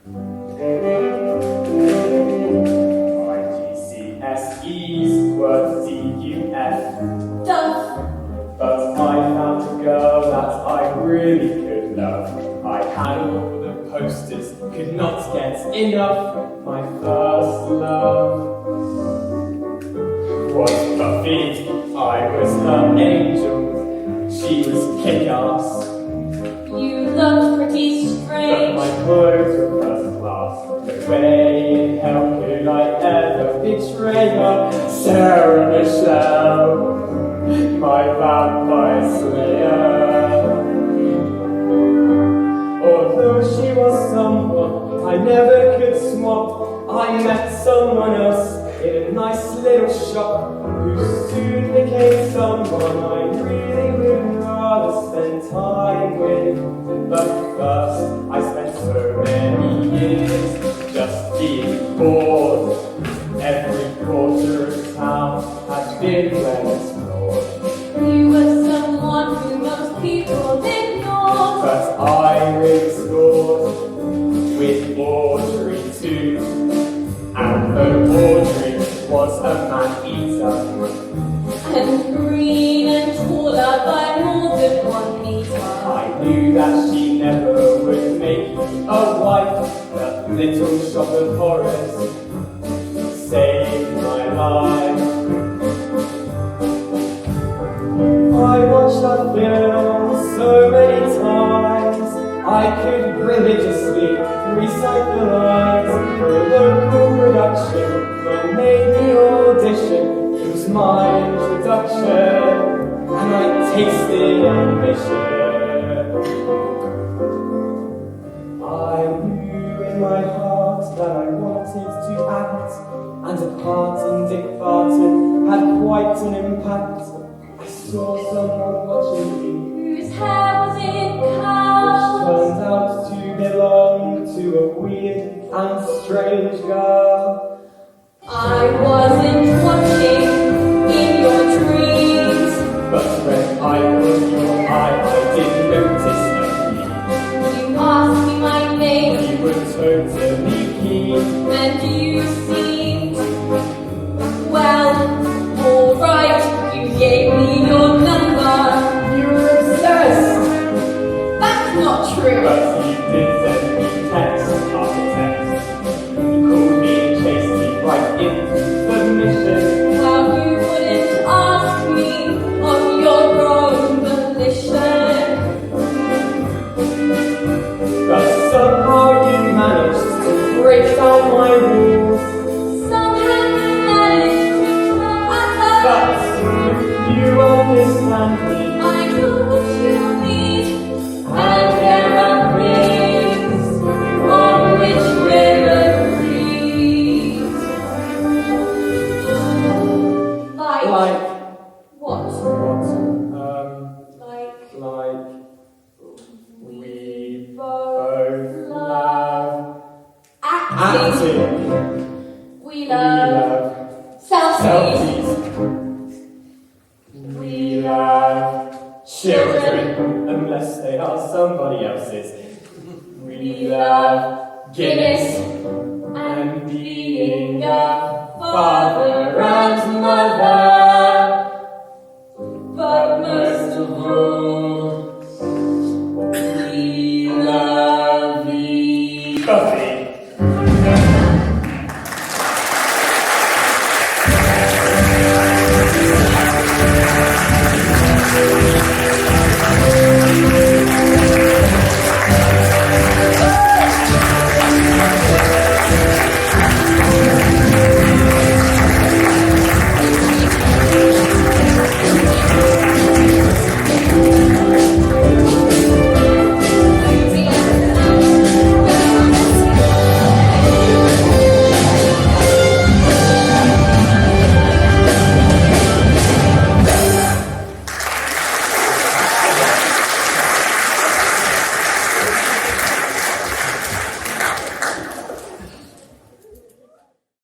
My GCSEs were DUF. Duff. But I found a girl that I really could love. I had all the posters, could not get enough. My first love was Buffy. I was her angel. She was kick-ass. You looked pretty But strange. my clothes were first class. No way in hell could I ever betray her. Sarah Michelle, my vampire slayer. Although she was someone I never could swap, I met someone else in a nice little shop who soon became someone I really would rather spend time with. But first, I spent so many years just being bored. Every quarter of town had been well explored. You were someone who most people ignore. But I really scored with Audrey too. And though Audrey was a man-eater, And green and taller by more than 1 meter. I knew that she never would make me a wife. That little shop of horrors saved my life. I watched that film so many times I could religiously recite the lines for a local production that made the audition. It was my introduction, and I tasted ambition. I knew in my heart that I wanted to act, and a part in Dick Barton had quite an impact. I saw someone watching me, Whose hair was in which curls. turned out to belong to a weird and strange girl. I wasn't watching in your dreams. But when I was your eye, I didn't notice a thing. You asked me my name, You were totally keen. and you seemed, well, alright. You gave me your number. You were obsessed. That's not true. But you did send me text after text. You called me and chased me right into submission. Well, you wouldn't ask me of your own volition. But somehow you managed to break down my walls. Somehow you managed to tell others. But you understand me. I know what you need, And there are wings on which river breathes. Like what? Like We both love acting. We We love love selfies. We love children, unless they are somebody else's. We love Guinness and being a father and mother.